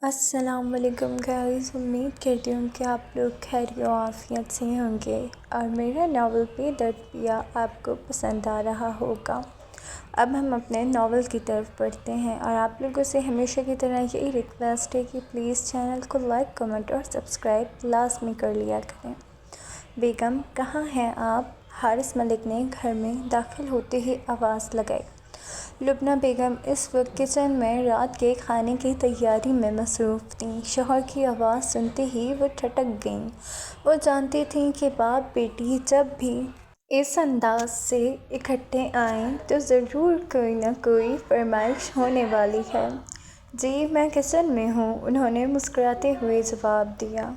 السلام علیکم گائز، امید کرتی ہوں کہ آپ لوگ خیر و عافیت سے ہوں گے اور میرا ناول بے درد پیا آپ کو پسند آ رہا ہوگا۔ اب ہم اپنے ناول کی طرف پڑھتے ہیں اور آپ لوگوں سے ہمیشہ کی طرح یہی ریکویسٹ ہے کہ پلیز چینل کو لائک، کمنٹ اور سبسکرائب لازمی کر لیا کریں۔ بیگم کہاں ہیں آپ؟ حارث ملک نے گھر میں داخل ہوتے ہی آواز لگائی۔ لبنہ بیگم اس وقت کچن میں رات کے کھانے کی تیاری میں مصروف تھیں۔ شوہر کی آواز سنتے ہی وہ ٹھٹک گئیں۔ وہ جانتی تھیں کہ باپ بیٹی جب بھی اس انداز سے اکٹھے آئیں تو ضرور کوئی نہ کوئی فرمائش ہونے والی ہے۔ جی میں کچن میں ہوں، انہوں نے مسکراتے ہوئے جواب دیا۔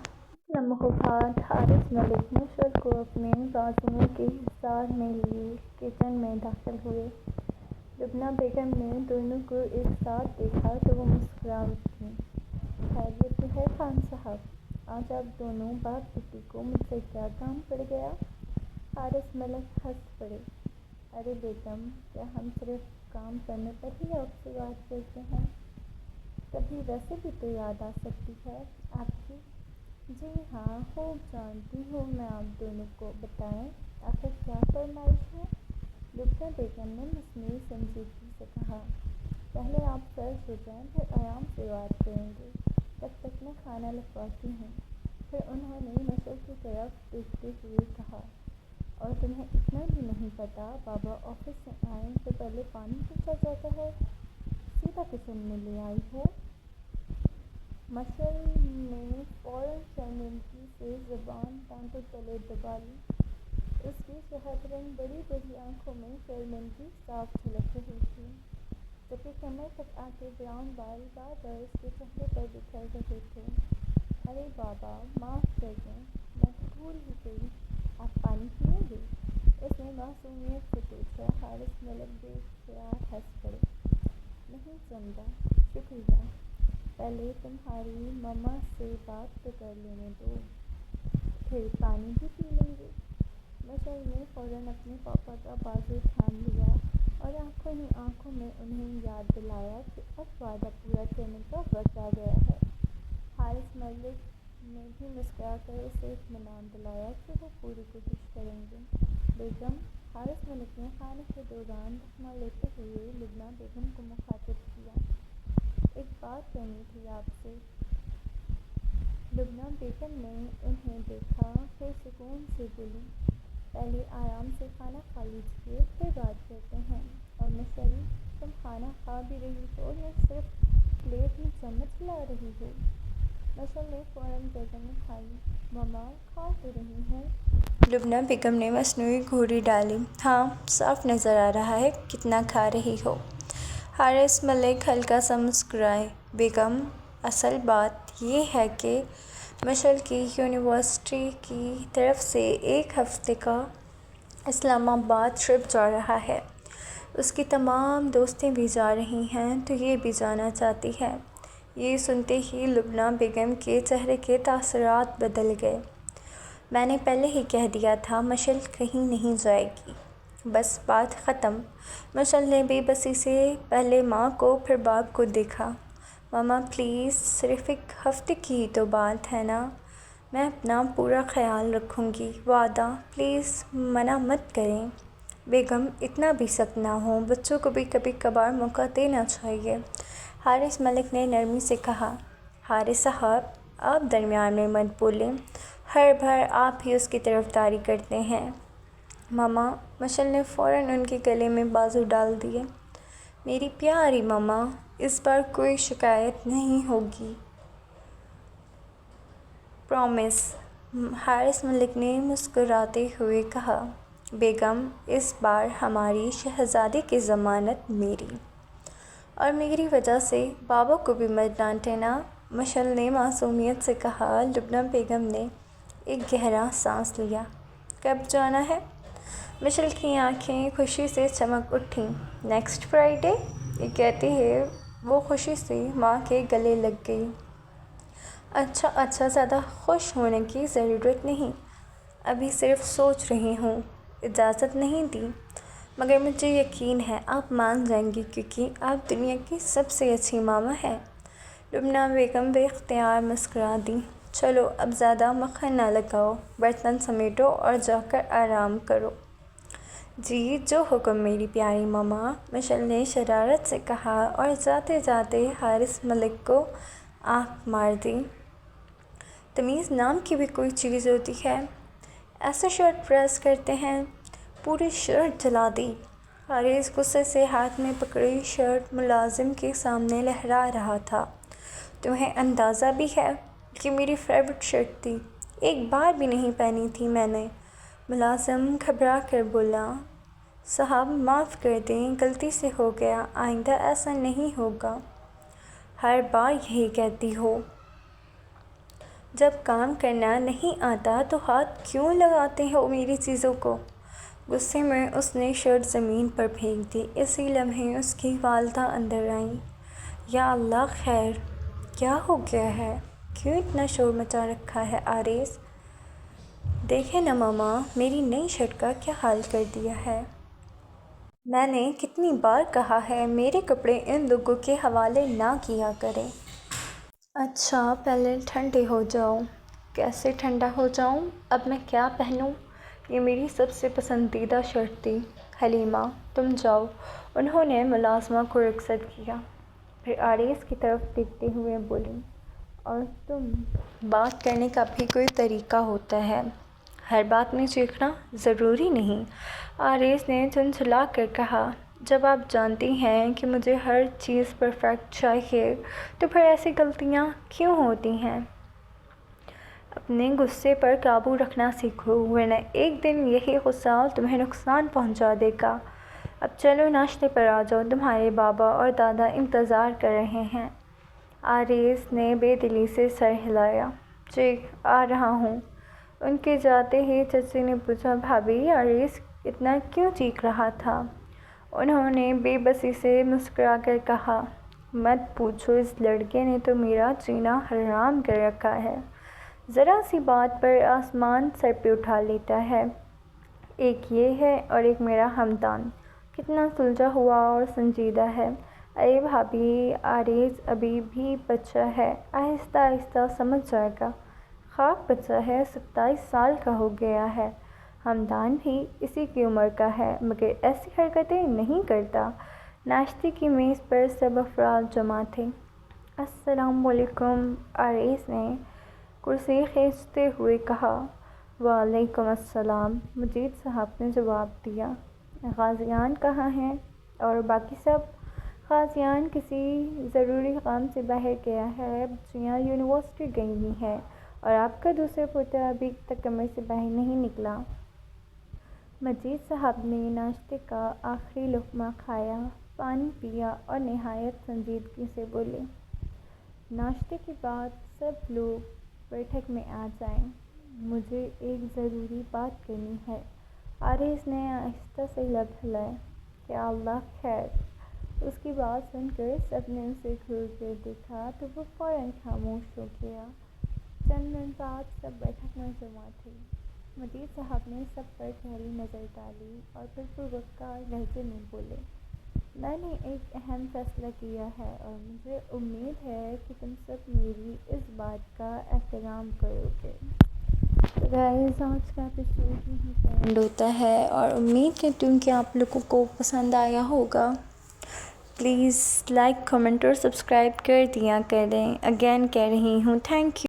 لمحوں بعد حارث ملک مشعل کو اپنے بازوؤں کے حصار میں لیے کچن میں داخل ہوئے۔ لبنہ بیگم نے دونوں کو ایک ساتھ دیکھا تو وہ مسکرا اٹھیں۔ خیریت تو ہے خان صاحب؟ آج آپ دونوں باپ بیٹی کو مجھ سے کیا کام پڑ گیا؟ حارث ملک ہنس پڑے۔ ارے بیگم، کیا ہم صرف کام کرنے پر ہی آپ سے بات کرتے ہیں؟ کبھی ویسے بھی تو یاد آ سکتی ہے آپ کی۔ جی ہاں، خوب جانتی ہوں میں آپ دونوں کو، بتائیں آخر کیا فرمائش ہے؟ لبنہ بیگم نے مصنوعی سنجیدگی سے کہا۔ پہلے آپ فریش ہو جائیں، پھر آرام سے بات کریں گے، تب تک میں کھانا لگواتی ہوں۔ پھر انہوں نے مشعل کی طرف دیکھتے ہوئے کہا، اور تمہیں اتنا بھی نہیں پتہ بابا آفس سے آئیں تو پہلے پانی پوچھا جاتا ہے، سیدھا کچن میں لے آئی ہو؟ مشعل نے فوراً شرمندگی سے زبان دانتوں تلے دبا لی۔ اس کی شہد رنگ بڑی بڑی آنکھوں میں شرمندگی صاف جھلک رہی تھی، جبکہ کمر تک آکے براؤن بال بار بار اس کے چہرے پر بکھر رہے تھے۔ ارے بابا معاف کر دیں، میں تو بھول ہی گئی، آپ پانی پیئیں گے؟ اس نے معصومیت سے پوچھا۔ حارث ملک بے اختیار ہنس پڑے۔ نہیں چندا، شکریہ، پہلے تمہاری مما سے بات تو کر لینے دو، پھر پانی بھی پی لیں گے۔ مشعل نے فوراً اپنے پاپا کا بازو تھام لیا اور آنکھوں ہی آنکھوں میں انہیں یاد دلایا کہ اب وعدہ پورا کرنے کا وقت آ گیا ہے۔ حارث ملک نے بھی مسکرا کر اسے اطمینان دلایا کہ وہ پوری کوشش کریں گے۔ بیگم، حارث ملک نے کھانے کے دوران رخنہ لیتے ہوئے لبنہ بیگم کو مخاطب کیا، ایک بات کرنی تھی آپ سے۔ لبنہ بیگم نے انہیں دیکھا، پھر سکون سے بولی، پہلے آرام سے کھانا کھا لیجیے، پھر بات کرتے ہیں۔ اور مشعل، تم کھانا کھا بھی رہی ہو یا صرف پلیٹ میں چمچ ہلا رہی ہو؟ مشعل نے فوراً گردن اٹھائی۔ مما کھا تو رہی ہوں۔ لبنہ بیگم نے مصنوعی گھوری ڈالی۔ ہاں، صاف نظر آ رہا ہے کتنا کھا رہی ہو۔ حارث ملک ہلکا سا مسکرائے۔ بیگم، اصل بات یہ ہے کہ مشعل کی یونیورسٹی کی طرف سے ایک ہفتے کا اسلام آباد ٹرپ جا رہا ہے۔ اس کی تمام دوستیں بھی جا رہی ہیں تو یہ بھی جانا چاہتی ہے۔ یہ سنتے ہی لبنہ بیگم کے چہرے کے تاثرات بدل گئے۔ میں نے پہلے ہی کہہ دیا تھا مشعل کہیں نہیں جائے گی، بس بات ختم۔ مشعل نے بے بسی سے پہلے ماں کو پھر باپ کو دیکھا۔ مما پلیز، صرف ایک ہفتے کی ہی تو بات ہے نا، میں اپنا پورا خیال رکھوں گی، وعدہ، پلیز منع مت کریں۔ بیگم اتنا بھی سخت نہ ہوں، بچوں کو بھی کبھی کبھار موقع دینا چاہیے، حارث ملک نے نرمی سے کہا۔ حارث صاحب، آپ درمیان میں مت بولیں، ہر بار آپ ہی اس کی طرفداری کرتے ہیں۔ مما، مشعل نے فوراً ان کے گلے میں بازو ڈال دیے۔ میری پیاری مما، اس بار کوئی شکایت نہیں ہوگی، پرامس، حارث ملک نے مسکراتے ہوئے کہا۔ بیگم، اس بار ہماری شہزادی کی ضمانت میری، اور میری وجہ سے بابا کو بھی مت ڈانٹیں نا، مشعل نے معصومیت سے کہا۔ لبنہ بیگم نے ایک گہرا سانس لیا۔ کب جانا ہے؟ مشعل کی آنکھیں خوشی سے چمک اٹھیں۔ نیکسٹ فرائیڈے، یہ کہتے ہی وہ خوشی سے ماں کے گلے لگ گئی۔ اچھا اچھا، زیادہ خوش ہونے کی ضرورت نہیں، ابھی صرف سوچ رہی ہوں، اجازت نہیں دی، مگر مجھے یقین ہے آپ مان جائیں گی کیونکہ آپ دنیا کی سب سے اچھی ماما ہیں۔ لبنہ بیگم بے اختیار مسکرا دی۔ چلو اب زیادہ مکھن نہ لگاؤ، برتن سمیٹو اور جا کر آرام کرو۔ جی جو حکم میری پیاری ماما، مشل نے شرارت سے کہا اور جاتے جاتے حارث ملک کو آنکھ مار دی۔ تمیز نام کی بھی کوئی چیز ہوتی ہے؟ ایسے شرٹ پریس کرتے ہیں؟ پوری شرٹ جلا دی۔ حارث غصے سے ہاتھ میں پکڑی شرٹ ملازم کے سامنے لہرا رہا تھا۔ تمہیں اندازہ بھی ہے؟ یہ میری فیورٹ شرٹ تھی، ایک بار بھی نہیں پہنی تھی میں نے۔ ملازم گھبرا کر بولا، صاحب معاف کر دیں، غلطی سے ہو گیا، آئندہ ایسا نہیں ہوگا۔ ہر بار یہی کہتی ہو، جب کام کرنا نہیں آتا تو ہاتھ کیوں لگاتے ہو میری چیزوں کو؟ غصے میں اس نے شرٹ زمین پر پھینک دی۔ اسی لمحے اس کی والدہ اندر آئیں۔ یا اللہ خیر، کیا ہو گیا ہے؟ کیوں اتنا شور مچا رکھا ہے حارث؟ دیکھیں نا ماما، میری نئی شرٹ کا کیا حال کر دیا ہے۔ میں نے کتنی بار کہا ہے میرے کپڑے ان لوگوں کے حوالے نہ کیا کریں۔ اچھا پہلے ٹھنڈے ہو جاؤ۔ کیسے ٹھنڈا ہو جاؤں؟ اب میں کیا پہنوں؟ یہ میری سب سے پسندیدہ شرٹ تھی۔ حلیمہ تم جاؤ، انہوں نے ملازمہ کو رخصت کیا۔ پھر حارث کی طرف دیکھتے ہوئے بولی، اور تم، بات کرنے کا بھی کوئی طریقہ ہوتا ہے، ہر بات میں چیخنا ضروری نہیں۔ حارث نے جھنجھلا کر کہا، جب آپ جانتی ہیں کہ مجھے ہر چیز پرفیکٹ چاہیے تو پھر ایسی غلطیاں کیوں ہوتی ہیں؟ اپنے غصے پر قابو رکھنا سیکھو، ورنہ ایک دن یہی غصہ تمہیں نقصان پہنچا دے گا۔ اب چلو ناشتے پر آ جاؤ، تمہارے بابا اور دادا انتظار کر رہے ہیں۔ حارث نے بے دلی سے سر ہلایا۔ جی آ رہا ہوں۔ ان کے جاتے ہی چچی نے پوچھا، بھابھی حارث اتنا کیوں چیخ رہا تھا؟ انہوں نے بے بسی سے مسکرا کر کہا، مت پوچھو، اس لڑکے نے تو میرا جینا حرام کر رکھا ہے، ذرا سی بات پر آسمان سر پہ اٹھا لیتا ہے۔ ایک یہ ہے اور ایک میرا ہمدان، کتنا سلجھا ہوا اور سنجیدہ ہے۔ ارے بھابھی، حارث ابھی بھی بچہ ہے، آہستہ آہستہ سمجھ جائے گا۔ خاک بچہ ہے، 27 سال کا ہو گیا ہے۔ ہمدان بھی اسی کی عمر کا ہے، مگر ایسی حرکتیں نہیں کرتا۔ ناشتے کی میز پر سب افراد جمع تھے۔ السلام علیکم، حارث نے کرسی کھینچتے ہوئے کہا۔ وعلیکم السلام، مجید صاحب نے جواب دیا۔ غازیان کہاں ہیں؟ اور باقی سب؟ غازیان کسی ضروری کام سے باہر گیا ہے، بچیاں یونیورسٹی گئی ہوئی ہیں، اور آپ کا دوسرا پوتا ابھی تک کمرے سے باہر نہیں نکلا۔ مجید صاحب نے ناشتے کا آخری لقمہ کھایا، پانی پیا اور نہایت سنجیدگی سے بولے، ناشتے کے بعد سب لوگ بیٹھک میں آ جائیں، مجھے ایک ضروری بات کرنی ہے۔ حارث نے آہستہ سے لب ہلائے۔ یا اللہ خیر۔ اس کی بات سن کر سب نے اسے گھور کر دیکھا تو وہ فوراً خاموش ہو گیا۔ چند منٹ بعد سب بیٹھک میں جمع تھے۔ مجید صاحب نے سب پر گہری نظر ڈالی اور پھر پروقار لہجے میں بولے، میں نے ایک اہم فیصلہ کیا ہے اور مجھے امید ہے کہ تم سب میری اس بات کا احترام کرو گے۔ گائز آج کا ایپیسوڈ یہیں پر اینڈ ہوتا ہے اور امید کرتی ہوں کہ آپ لوگوں کو پسند آیا ہوگا۔ پلیز لائک، کمنٹ اور سبسکرائب کر دیا کریں، اگین کہہ رہی ہوں، تھینک یو۔